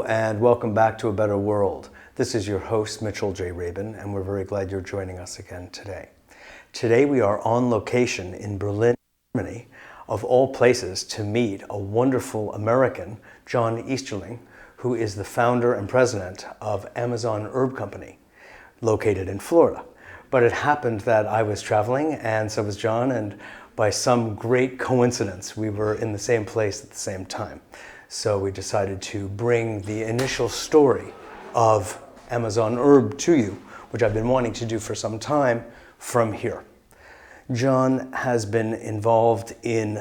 and welcome back to A Better World. This is your host, Mitchell J. Rabin, and we're very glad you're joining us again today. Today we are on location in Berlin, Germany, of all places, to meet a wonderful American, John Easterling, who is the founder and president of Amazon Herb Company, located in Florida. But it happened that I was traveling, and so was John, and by some great coincidence, we were in the same place at the same time. So we decided to bring the initial story of Amazon Herb to you, which I've been wanting to do for some time, from here. John has been involved in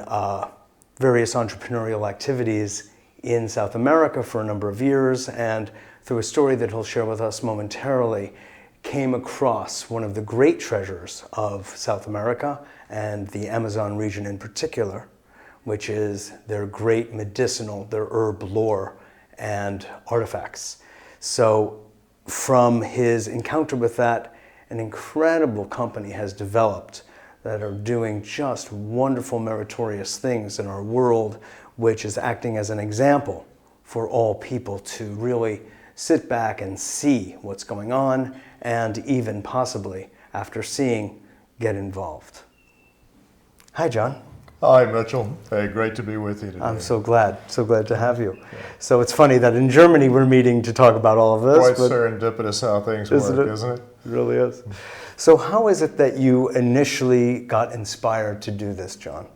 various entrepreneurial activities in South America for a number of years, and through a story that he'll share with us momentarily, came across one of the great treasures of South America and the Amazon region in particular, which is their great medicinal, their herb lore and artifacts. So from his encounter with that, an incredible company has developed that are doing just wonderful, meritorious things in our world, which is acting as an example for all people to really sit back and see what's going on, and even possibly, after seeing, get involved. Hi, John. Hi, Mitchell. Hey, great to be with you today. I'm so glad to have you. Yeah. So it's funny that in Germany we're meeting to talk about all of this. Quite serendipitous how things work, isn't it? It really is. So how is it that you initially got inspired to do this, John?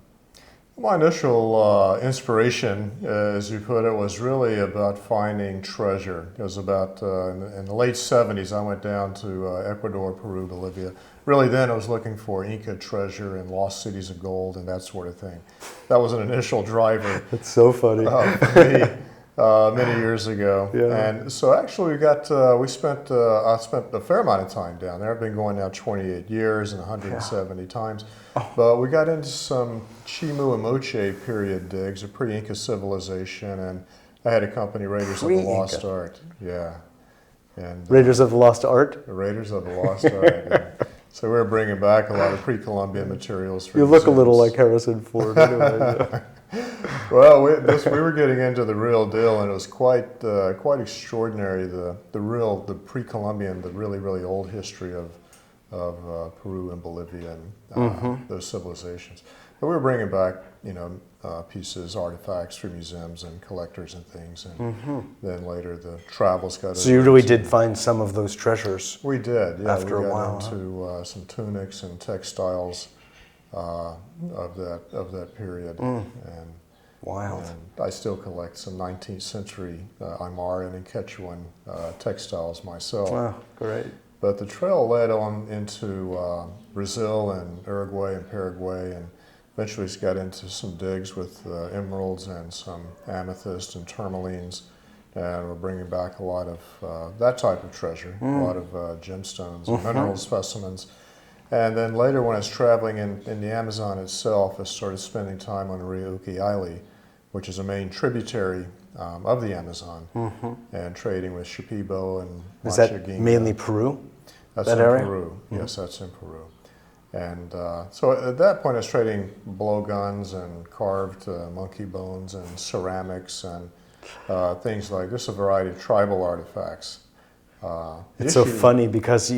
My initial inspiration, as you put it, was really about finding treasure. It was about, in the late 70s, I went down to Ecuador, Peru, Bolivia. Really then I was looking for Inca treasure and lost cities of gold and that sort of thing. That was an initial driver. That's so funny. For me, many years ago. Yeah. And so actually I spent a fair amount of time down there. I've been going now 28 years and 170 times. But we got into some Chimu and Moche period digs, a pre-Inca civilization, and I had a company, Raiders of the Lost Art. Yeah. And Raiders of the Lost Art? The Raiders of the Lost Art, yeah. So we were bringing back a lot of pre-Columbian materials for You look a little like Harrison Ford anyway. Well, we were getting into the real deal, and it was quite extraordinary. The pre-Columbian, the really old history of Peru and Bolivia and those civilizations. But we were bringing back, pieces, artifacts for museums and collectors and things, and then later the travels got. So you really did find some of those treasures. We did, yeah. After a while, into some tunics and textiles of that period, and wild. And I still collect some 19th century Aymara and Quechuan textiles myself. Wow, great. But the trail led on into Brazil and Uruguay and Paraguay, and eventually got into some digs with emeralds and some amethyst and tourmalines, and we're bringing back a lot of that type of treasure, a lot of gemstones and mineral specimens. And then later when I was traveling in the Amazon itself, I started spending time on the Rio Ucayali, which is a main tributary of the Amazon, and trading with Shipibo and Is that mainly Peru? That's that in area? Peru. Yes, that's in Peru. And so at that point I was trading blowguns and carved monkey bones and ceramics and things like this, a variety of tribal artifacts. It's so funny because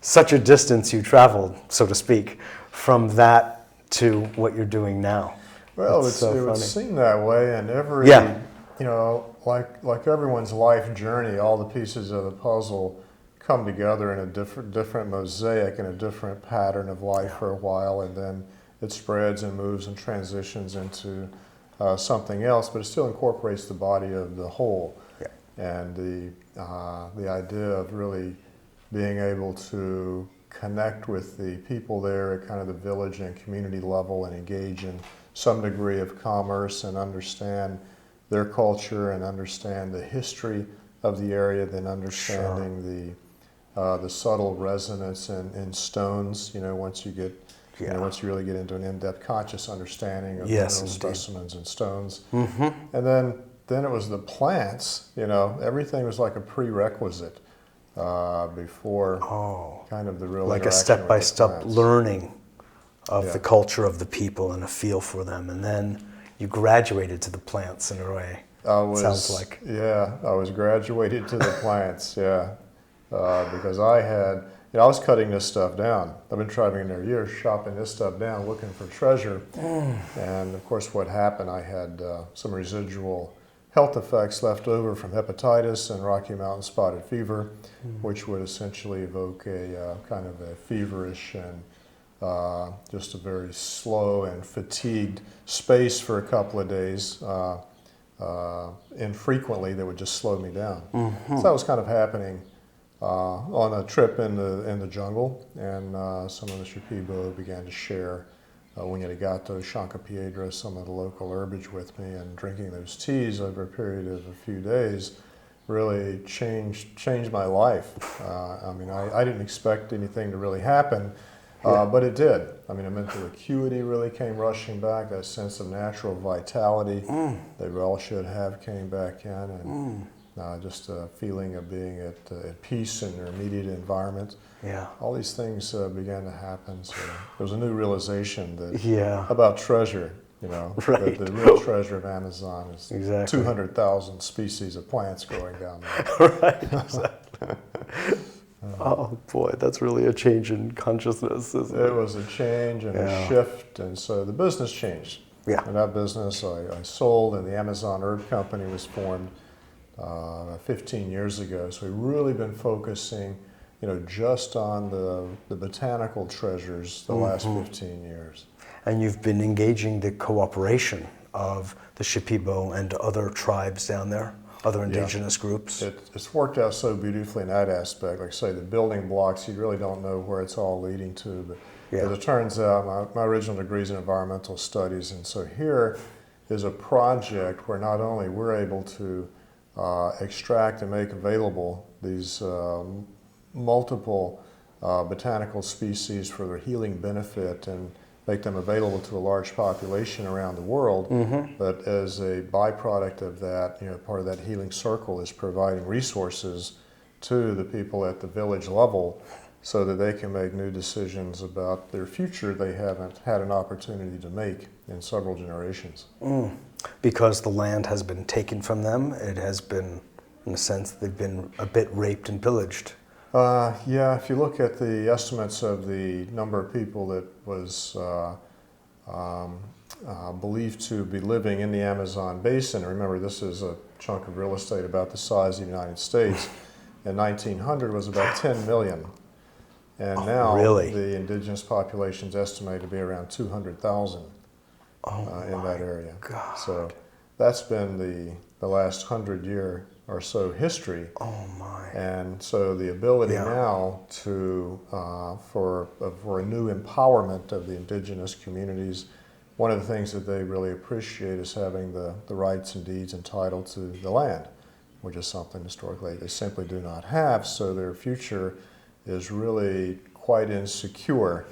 such a distance you traveled, so to speak, from that to what you're doing now. Well, it would seem that way, and like everyone's life journey, all the pieces of the puzzle come together in a different mosaic and a different pattern of life for a while, and then it spreads and moves and transitions into something else, but it still incorporates the body of the whole. Yeah. And the idea of really being able to connect with the people there at kind of the village and community level and engage in some degree of commerce and understand their culture and understand the history of the area, then understanding the subtle resonance in stones, once you really get into an in-depth conscious understanding of mineral specimens and stones. And then it was the plants, everything was like a prerequisite before kind of the real like a step-by-step learning of the culture of the people and a feel for them, and then you graduated to the plants in a way. Sounds like. Yeah, I was graduated to the plants, yeah, because I was cutting this stuff down. I've been traveling there years, chopping this stuff down, looking for treasure. And of course, what happened, I had some residual health effects left over from hepatitis and Rocky Mountain spotted fever, which would essentially evoke a kind of a feverish and just a very slow and fatigued space for a couple of days. Infrequently, that would just slow me down. So that was kind of happening on a trip in the jungle, and some of the Shipibo began to share Winnetigato, Shankapiedra, some of the local herbage with me, and drinking those teas over a period of a few days really changed my life. I mean, I didn't expect anything to really happen, but it did. I mean, the mental acuity really came rushing back, that sense of natural vitality that we all should have came back in, and just a feeling of being at peace in your immediate environment. Yeah. All these things began to happen. So there was a new realization that Yeah. about treasure. You know, Right. the real treasure of Amazon is Exactly. 200,000 species of plants growing down there. Right. Exactly. Oh boy, that's really a change in consciousness, isn't it? It was a change and Yeah. a shift, and so the business changed. Yeah. And that business I sold, and the Amazon Herb Company was formed 15 years ago. So we've really been focusing, just on the botanical treasures the last 15 years. And you've been engaging the cooperation of the Shipibo and other tribes down there, other indigenous groups. It's worked out so beautifully in that aspect. Like I say, the building blocks, you really don't know where it's all leading to. But as it turns out, my original degree is in environmental studies. And so here is a project where not only we're able to extract and make available these multiple botanical species for their healing benefit and make them available to a large population around the world, but as a byproduct of that, part of that healing circle is providing resources to the people at the village level so that they can make new decisions about their future they haven't had an opportunity to make in several generations. Because the land has been taken from them, it has been, in a sense, they've been a bit raped and pillaged. Yeah, if you look at the estimates of the number of people that was believed to be living in the Amazon basin, remember this is a chunk of real estate about the size of the United States, in 1900 was about 10 million. And now really? The indigenous population is estimated to be around 200,000 in that area. God. So that's been the last 100-year or so history. Oh my. And so the ability now to, for a new empowerment of the indigenous communities, one of the things that they really appreciate is having the rights and deeds and title to the land, which is something historically they simply do not have. So their future is really quite insecure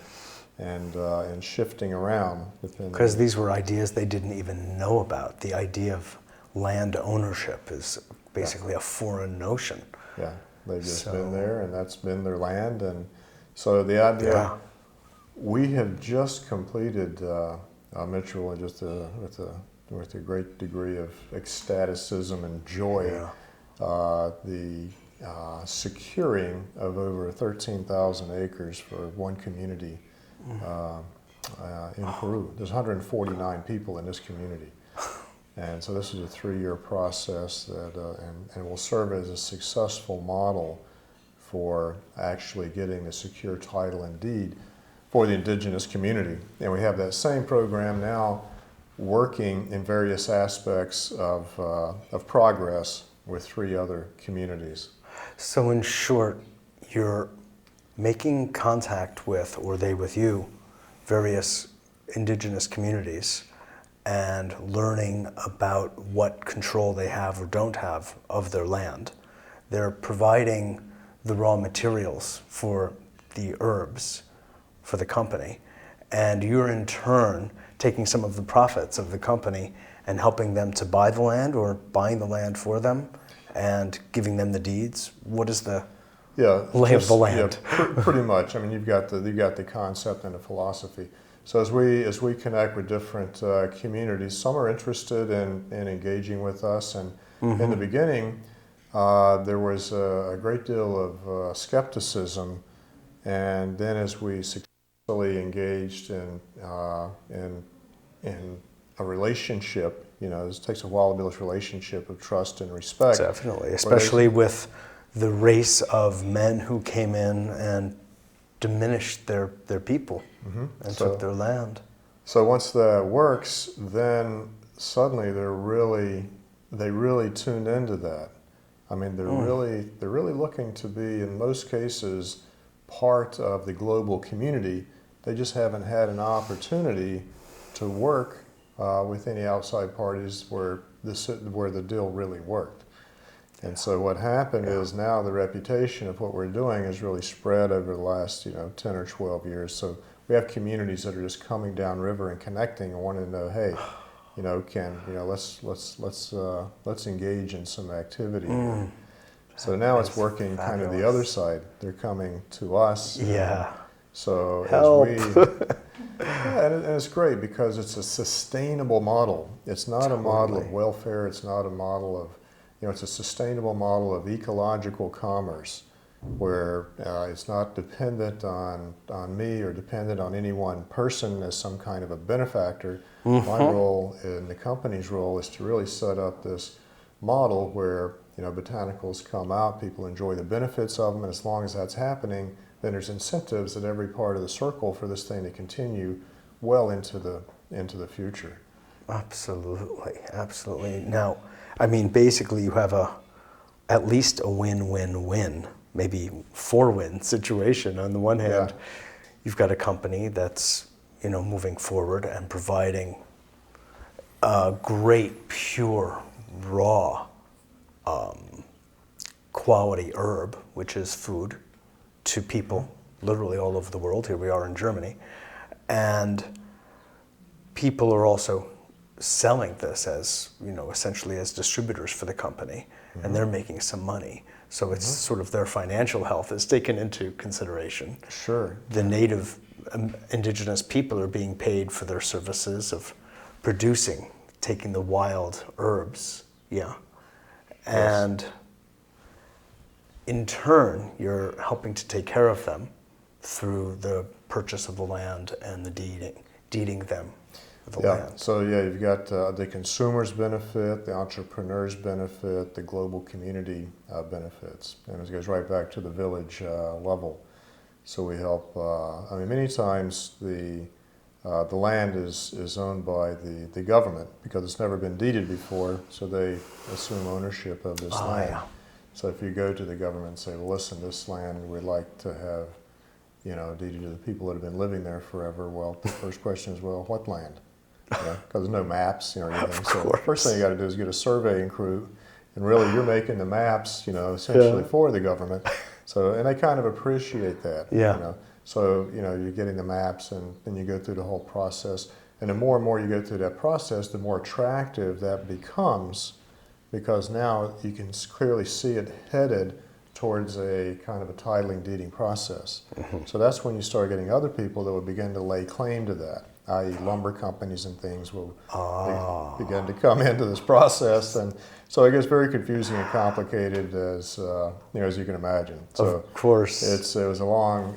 and shifting around. Because these were ideas they didn't even know about. The idea of land ownership is basically a foreign notion. Yeah, they've just been there, and that's been their land. And so the idea, we have just completed, Mitchell, just with a great degree of ecstaticism and joy, the securing of over 13,000 acres for one community in Peru. There's 149 people in this community. And so this is a 3-year process that and will serve as a successful model for actually getting the secure title and deed for the indigenous community. And we have that same program now working in various aspects of progress with 3 other communities. So in short, you're making contact with, or they with you, various indigenous communities and learning about what control they have or don't have of their land. They're providing the raw materials for the herbs for the company, and you're in turn taking some of the profits of the company and helping them to buy the land or buying the land for them and giving them the deeds. What is the lay of the land? Yeah, pretty much. I mean, you've got the concept and the philosophy. So as we connect with different communities, some are interested in engaging with us, and in the beginning, there was a great deal of skepticism, and then as we successfully engaged in a relationship, it takes a while to build this relationship of trust and respect. Definitely, especially with the race of men who came in and diminished their people and took their land. So once that works, then suddenly they really tuned into that. I mean, they're really looking to be, in most cases, part of the global community. They just haven't had an opportunity to work with any outside parties where the deal really worked. And so what happened is now the reputation of what we're doing has really spread over the last 10 or 12 years. So we have communities that are just coming downriver and connecting and wanting to know, hey, let's engage in some activity. So now it's working kind of the other side. They're coming to us. Yeah. So Help. and it's great because it's a sustainable model. It's not a model of welfare. It's not a model of, it's a sustainable model of ecological commerce where it's not dependent on me or dependent on any one person as some kind of a benefactor. My role and the company's role is to really set up this model where botanicals come out, people enjoy the benefits of them, and as long as that's happening, then there's incentives at every part of the circle for this thing to continue well into the future. Absolutely, absolutely. Now, I mean, basically you have at least a win-win-win, maybe 4-win situation. On the one hand, you've got a company that's, moving forward and providing great, pure, raw, quality herb, which is food, to people literally all over the world. Here we are in Germany. And people are also selling this as, essentially as distributors for the company, and they're making some money. So it's sort of their financial health is taken into consideration. Sure. The native indigenous people are being paid for their services of producing, taking the wild herbs, and in turn, you're helping to take care of them through the purchase of the land and the deeding them the land. So you've got the consumers benefit, the entrepreneurs benefit, the global community benefits, and it goes right back to the village level. So we help. Many times the land is owned by the government because it's never been deeded before, so they assume ownership of this land. Yeah. So if you go to the government and say, well, listen, this land we'd like to have, deeded to the people that have been living there forever. Well, the first question is, well, what land? Because there's no maps or anything. So the first thing you got to do is get a surveying crew, and really you're making the maps, essentially for the government. So, and they kind of appreciate that. So, you're getting the maps, and then you go through the whole process. And the more and more you go through that process, the more attractive that becomes, because now you can clearly see it headed towards a kind of a titling deeding process. So that's when you start getting other people that will begin to lay claim to that, i.e. lumber companies and things will begin to come into this process. And so it gets very confusing and complicated as you can imagine. So of course. It was a long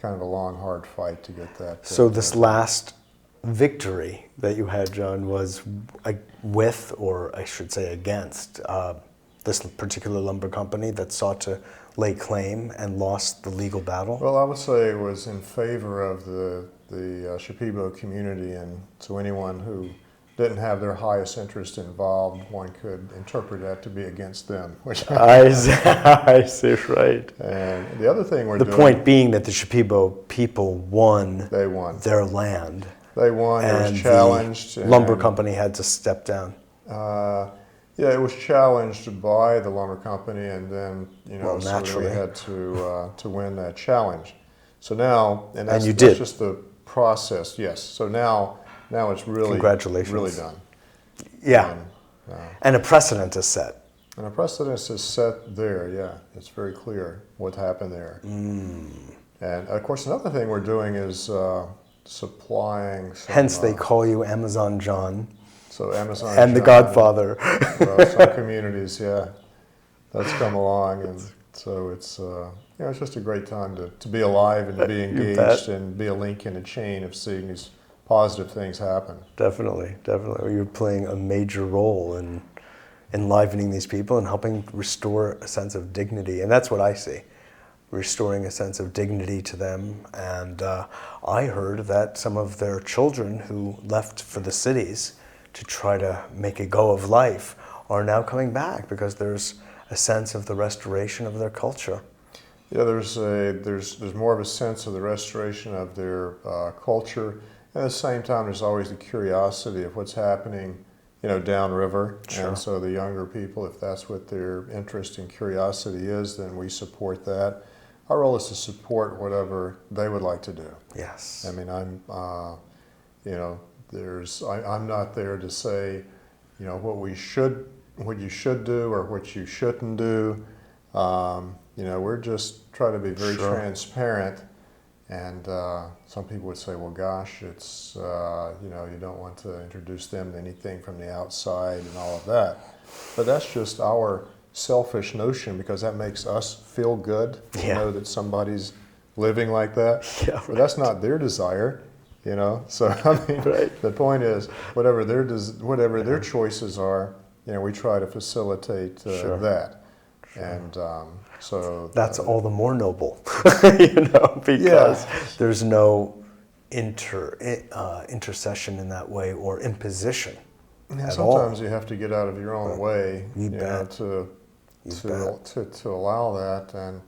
kind of a long, hard fight to get that. So this last victory that you had, John, was with, or I should say against, this particular lumber company that sought to lay claim and lost the legal battle? Well, I would say it was in favor of the Shipibo community, and so anyone who didn't have their highest interest involved, one could interpret that to be against them. Which I see, right. And the other thing the point being that the Shipibo people won. They won their land. They won. And it was challenged. The lumber company had to step down. It was challenged by the lumber company, and then naturally we had to win that challenge. So now, and you that's did. just the process. Yes. So now it's really Congratulations. really done. Yeah. And a precedent is set. And a precedent is set there. Yeah, it's very clear what happened there. And of course, another thing we're doing is supplying some. Hence, they call you Amazon John So Amazon and the John, Godfather. well, some communities, yeah, that's come along, and so it's it's just a great time to be alive and to be You bet. engaged and be a link in a chain of seeing these positive things happen. Definitely, definitely. You're playing a major role in enlivening these people and helping restore a sense of dignity. And that's what I see, restoring a sense of dignity to them. And I heard that some of their children who left for the cities to try to make a go of life are now coming back because there's a sense of the restoration of their culture. Yeah, there's more of a sense of the restoration of their culture. And at the same time, there's always the curiosity of what's happening, downriver. Sure. And so the younger people, if that's what their interest and curiosity is, then we support that. Our role is to support whatever they would like to do. Yes. I mean, I'm not there to say, what you should do or what you shouldn't do. We're just trying to be very Sure. transparent. And some people would say, well, gosh, it's, you don't want to introduce them to anything from the outside and all of that. But that's just our selfish notion because that makes us feel good to Yeah. know that somebody's living like that. Yeah, But that's not their desire, So, I mean, Right. the point is, whatever their choices are, we try to facilitate Sure. that. Sure. And so That's all the more noble, because there's no intercession in that way or imposition at all. Sometimes you have to get out of your own way, to allow that. And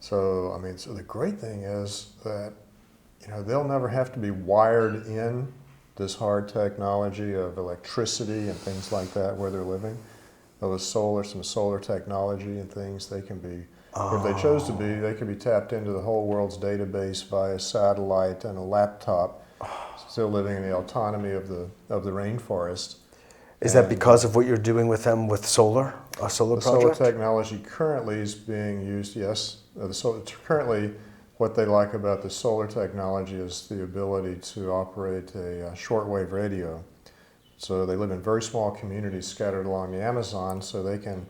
so, so the great thing is that, they'll never have to be wired in this hard technology of electricity and things like that where they're living. With some solar technology and things, they can be, if they chose to be, they can be tapped into the whole world's database via satellite and a laptop, still living in the autonomy of the rainforest. Is that because of what you're doing with them with solar, a solar project? Solar technology currently is being used, yes. Currently, what they like about the solar technology is the ability to operate a shortwave radio. So they live in very small communities scattered along the Amazon, so they can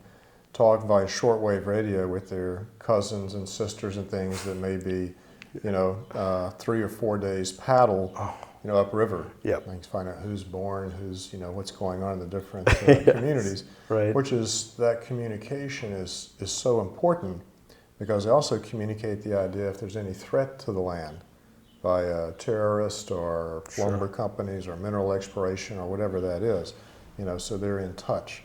talk via shortwave radio with their cousins and sisters and things that may be, 3 or 4 days paddle, upriver. Yep. They can find out who's born, who's, what's going on in the different Yes. communities. Right. Which is, that communication is so important because they also communicate the idea if there's any threat to the land by a terrorist or lumber companies or mineral exploration or whatever that is, so they're in touch,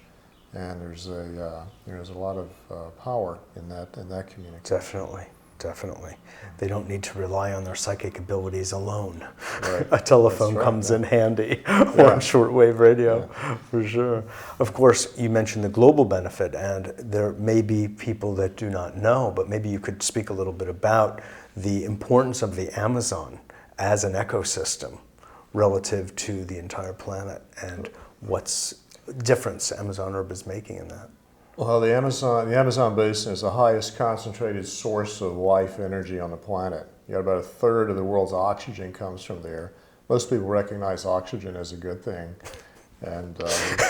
and there's a lot of power in that communication. Definitely. They don't need to rely on their psychic abilities alone. Right. A telephone comes in handy, or a shortwave radio, for sure. Of course, you mentioned the global benefit, and there may be people that do not know, but maybe you could speak a little bit about the importance of the Amazon as an ecosystem relative to the entire planet and what's difference Amazon Herb is making in that. Well, the Amazon basin is the highest concentrated source of life energy on the planet. You got about a third of the world's oxygen comes from there. Most people recognize oxygen as a good thing. And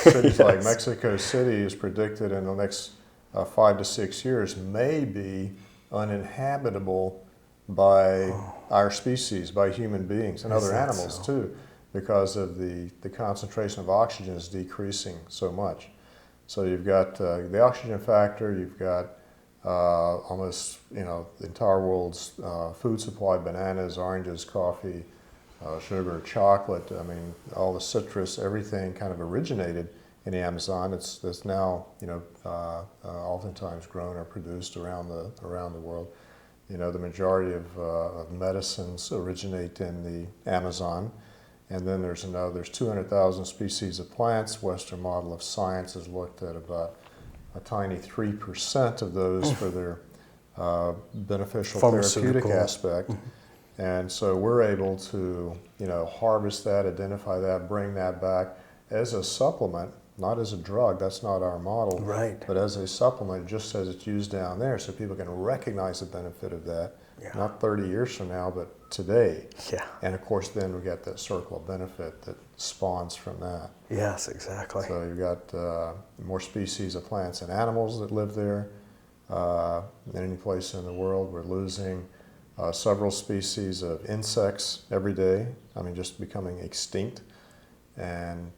cities like Mexico City is predicted in the next 5 to 6 years may be uninhabitable by our species, by human beings and other animals too, because of the concentration of oxygen is decreasing so much. So you've got the oxygen factor, you've got almost, the entire world's food supply, bananas, oranges, coffee, sugar, chocolate. I mean, all the citrus, everything kind of originated in the Amazon. It's now, oftentimes grown or produced around the world. The majority of medicines originate in the Amazon. And then there's 200,000 species of plants. Western model of science has looked at about a tiny 3% of those for their beneficial therapeutic aspect. And so we're able to, harvest that, identify that, bring that back as a supplement, not as a drug. That's not our model. Right. But as a supplement, just as it's used down there, so people can recognize the benefit of that, Yeah. Not 30 years from now, but today. Yeah. And of course, then we get that circle of benefit that spawns from that. Yes, exactly. So you've got more species of plants and animals that live there than any place in the world. We're losing several species of insects every day. I mean, just becoming extinct. And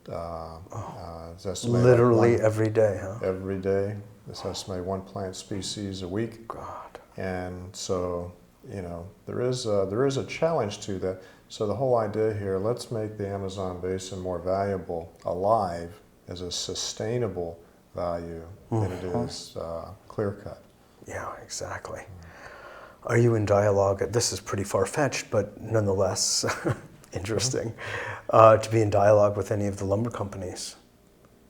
it's estimated Literally every day, huh? every day. It's estimated one plant species a week. God. And so, you know, there is a challenge to that. So the whole idea here, let's make the Amazon basin more valuable, alive, as a sustainable value than it is clear-cut. Yeah, exactly. Are you in dialogue? This is pretty far-fetched, but nonetheless interesting, to be in dialogue with any of the lumber companies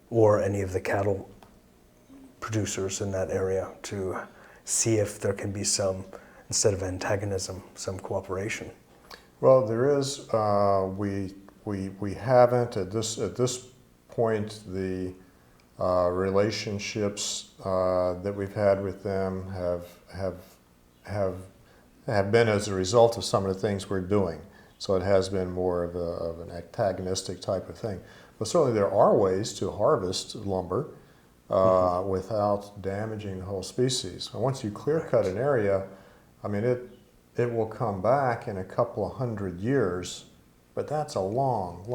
or any of the cattle producers in that area to see if there can be some, instead of antagonism, some cooperation? Well, there is. We haven't at this point. The relationships that we've had with them have been as a result of some of the things we're doing. So it has been more of an antagonistic type of thing. But certainly there are ways to harvest lumber without damaging the whole species. And once you clear cut an area, I mean, it will come back in a couple of hundred years, but that's a long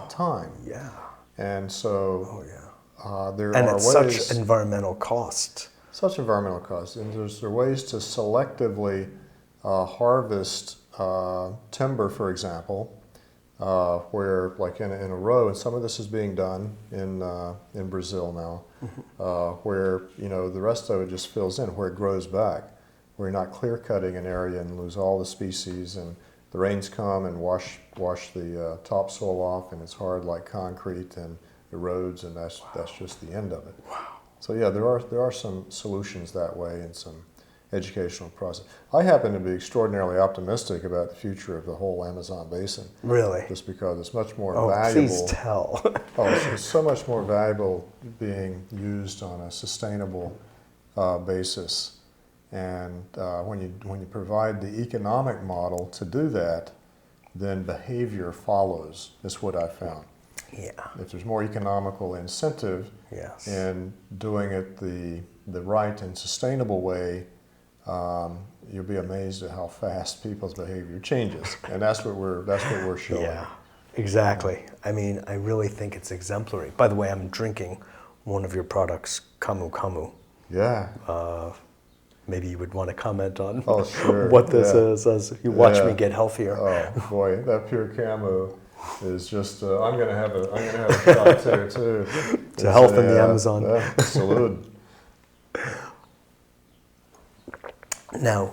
time. Yeah. And so there And are it's ways, such environmental cost. such environmental costs, and there are ways to selectively harvest timber, for example, where like in a row, and some of this is being done in Brazil now, where the rest of it just fills in, where it grows back, where you're not clear cutting an area and lose all the species, and the rains come and wash the topsoil off, and it's hard like concrete and erodes, and that's just the end of it. Wow. So yeah, there are some solutions that way and some educational process. I happen to be extraordinarily optimistic about the future of the whole Amazon basin. Really? Just because it's much more Oh, valuable. please tell. It's so much more valuable being used on a sustainable basis. And when you provide the economic model to do that, then behavior follows, is what I found. Yeah. If there's more economical incentive Yes. in doing it the right and sustainable way, you'll be amazed at how fast people's behavior changes, and that's what we're showing. Yeah, exactly. I mean, I really think it's exemplary. By the way, I'm drinking one of your products, Camu Camu. Yeah. Maybe you would want to comment on Sure. what this is as you watch me get healthier. Oh boy, that pure camo is just. I'm gonna have a shot too. To health in the Amazon. Yeah, salute. Now,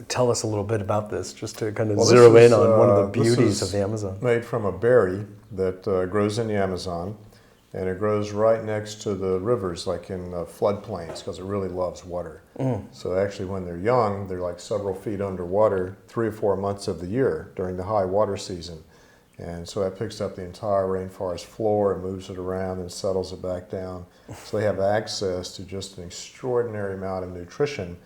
tell us a little bit about this, just to kind of Well, zero this in is, on one of the this beauties is of the Amazon. Made from a berry that grows in the Amazon, and it grows right next to the rivers, like in floodplains, because it really loves water. So actually, when they're young, they're like several feet underwater 3 or 4 months of the year during the high water season. And so that picks up the entire rainforest floor and moves it around and settles it back down. So they have access to just an extraordinary amount of nutrition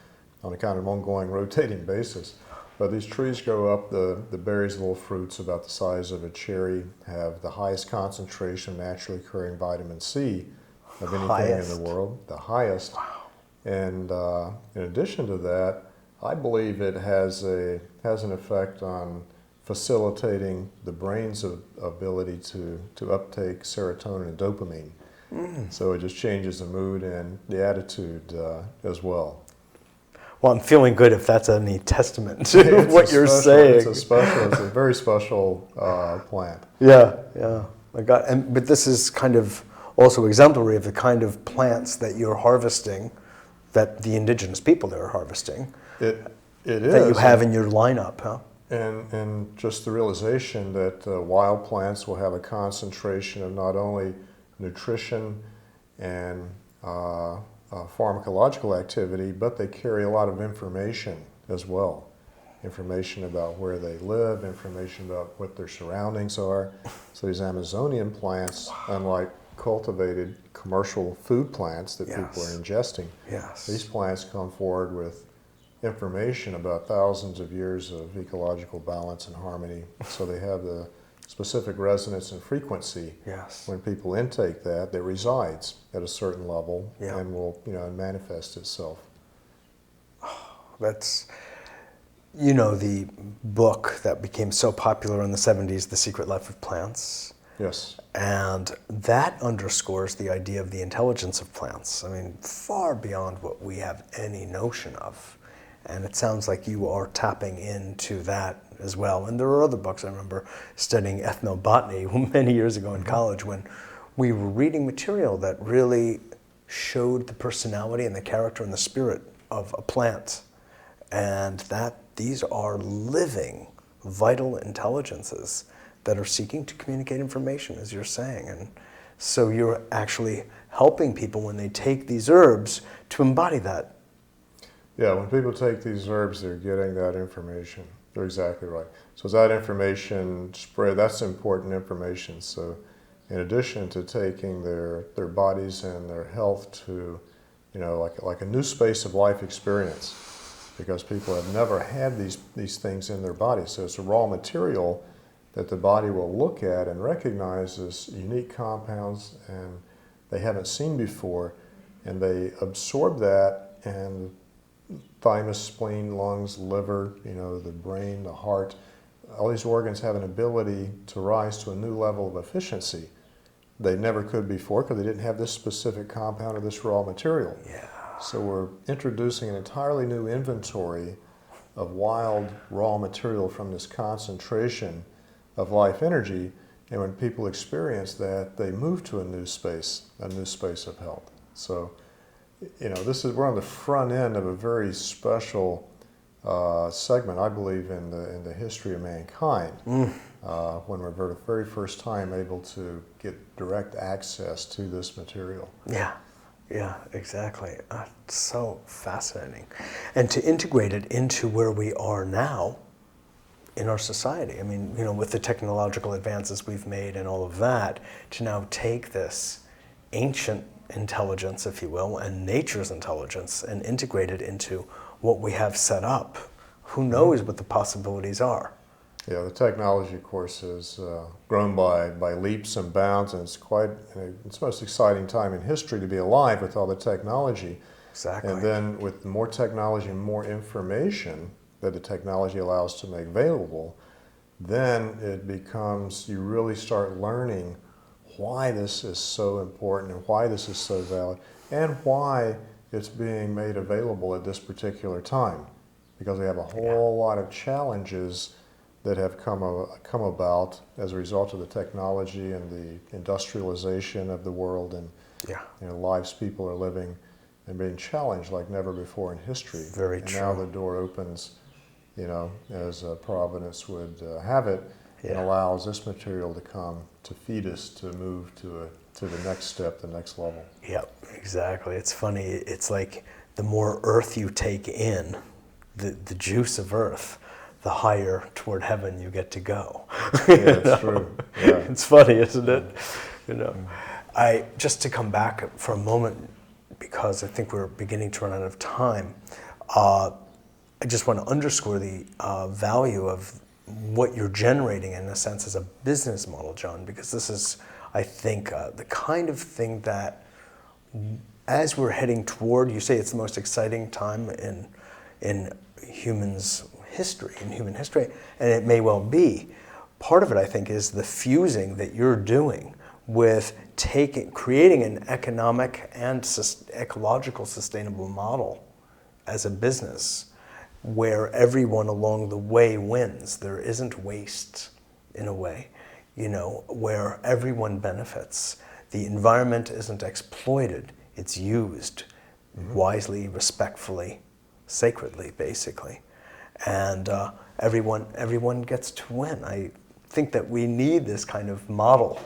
on a kind of ongoing rotating basis. But these trees grow up, the berries and little fruits about the size of a cherry have the highest concentration of naturally occurring vitamin C of anything in the world, the highest. Wow. And in addition to that, I believe it has an effect on facilitating the brain's ability to uptake serotonin and dopamine. So it just changes the mood and the attitude as well. Well, I'm feeling good if that's any testament to what you're saying. It's a very special plant. Yeah. But this is kind of also exemplary of the kind of plants that you're harvesting, that the indigenous people there are harvesting. It is. That you have in your lineup, huh? And just the realization that wild plants will have a concentration of not only nutrition and pharmacological activity, but they carry a lot of information as well. Information about where they live, information about what their surroundings are. So these Amazonian plants, unlike cultivated commercial food plants that people are ingesting, these plants come forward with information about thousands of years of ecological balance and harmony. So they have the specific resonance and frequency. Yes. When people intake that resides at a certain level Yeah. and will, manifest itself. That's, the book that became so popular in the 70s, The Secret Life of Plants. Yes. And that underscores the idea of the intelligence of plants. I mean, far beyond what we have any notion of. And it sounds like you are tapping into that as well. And there are other books. I remember studying ethnobotany many years ago in college when we were reading material that really showed the personality and the character and the spirit of a plant. And that these are living, vital intelligences that are seeking to communicate information, as you're saying. And so you're actually helping people when they take these herbs to embody that. Yeah, when people take these herbs, they're getting that information. They're exactly right. So as that information spread, that's important information. So in addition to taking their bodies and their health to, like a new space of life experience, because people have never had these things in their body. So it's a raw material that the body will look at and recognize as unique compounds and they haven't seen before, and they absorb that, and thymus, spleen, lungs, liver, the brain, the heart, all these organs have an ability to rise to a new level of efficiency they never could before because they didn't have this specific compound or this raw material. Yeah. So we're introducing an entirely new inventory of wild raw material from this concentration of life energy, and when people experience that, they move to a new space of health. So, we're on the front end of a very special segment, I believe, in the history of mankind, when we're for the very first time able to get direct access to this material. Yeah, exactly. It's so fascinating. And to integrate it into where we are now in our society. I mean, with the technological advances we've made and all of that, to now take this ancient intelligence, if you will, and nature's intelligence and integrate it into what we have set up. Who knows what the possibilities are? Yeah, the technology, of course, has grown by leaps and bounds, and it's the most exciting time in history to be alive with all the technology. Exactly. And then with more technology and more information that the technology allows to make available, then it becomes, you really start learning why this is so important and why this is so valid and why it's being made available at this particular time. Because we have a whole lot of challenges that have come about as a result of the technology and the industrialization of the world, and lives people are living and being challenged like never before in history. Very true. And now the door opens, as Providence would have it, and allows this material to come to feed us, to move to the next step, the next level. Yep, exactly. It's funny. It's like the more earth you take in, the juice of earth, the higher toward heaven you get to go. Yeah, it's true. Yeah. It's funny, isn't it? I just to come back for a moment, because I think we're beginning to run out of time. I just want to underscore the value of what you're generating in a sense as a business model, John, because this is, I think, the kind of thing that, as we're heading toward, you say it's the most exciting time in human history, and it may well be. Part of it, I think, is the fusing that you're doing with creating an economic and ecological sustainable model as a business where everyone along the way wins. There isn't waste, in a way, where everyone benefits. The environment isn't exploited, it's used wisely, respectfully, sacredly, basically. And everyone gets to win. I think that we need this kind of model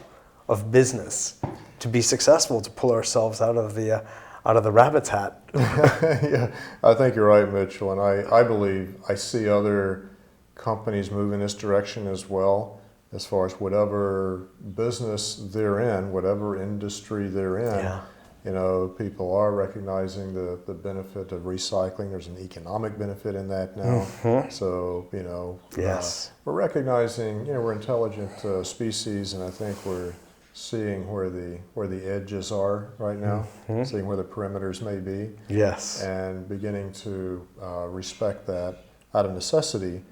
of business to be successful, to pull ourselves out of the rabbit's hat. Yeah, I think you're right, Mitchell, and I believe I see other companies move in this direction as well, as far as whatever business they're in, whatever industry they're in. People are recognizing the benefit of recycling. There's an economic benefit in that now. So, Yes. we're recognizing, we're intelligent species, and I think we're seeing where the edges are right now, seeing where the perimeters may be, Yes. and beginning to respect that out of necessity.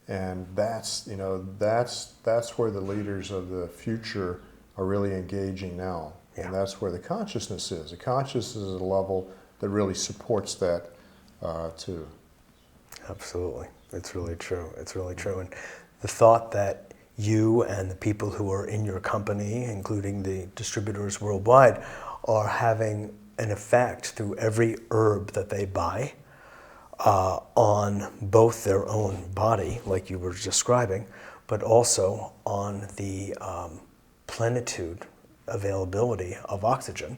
And that's where the leaders of the future are really engaging now. Yeah. And that's where the consciousness is. The consciousness is at a level that really supports that too. Absolutely. It's really true. It's really true. And the thought that you and the people who are in your company, including the distributors worldwide, are having an effect through every herb that they buy on both their own body, like you were describing, but also on the plenitude, availability of oxygen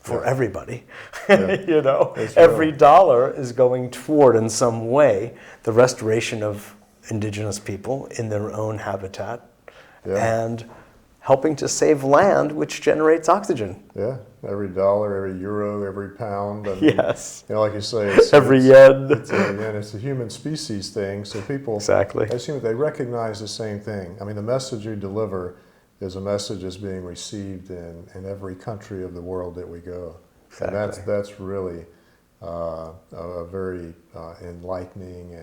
for everybody. Yeah. It's Every real. dollar is going toward, in some way, the restoration of indigenous people in their own habitat and helping to save land, which generates oxygen. Yeah, every dollar, every euro, every pound. I mean, Yes. like you say, Every yen. It's a human species thing. So people, Exactly. I assume they recognize the same thing. I mean, the message you deliver is a message that's being received in every country of the world that we go. Exactly. And that's really a very enlightening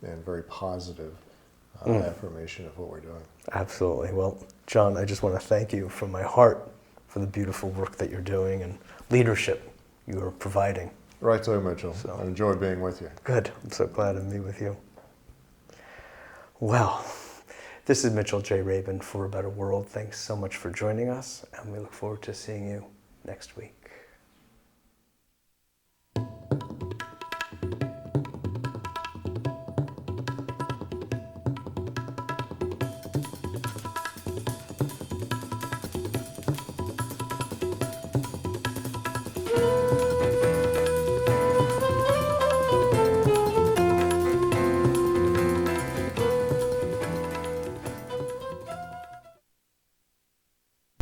and very positive affirmation of what we're doing. Absolutely. Well, John, I just want to thank you from my heart for the beautiful work that you're doing and leadership you are providing. Right so, Mitchell. So, I enjoy being with you. Good. I'm so glad to be with you. Well, this is Mitchell J. Rabin for A Better World. Thanks so much for joining us, and we look forward to seeing you next week.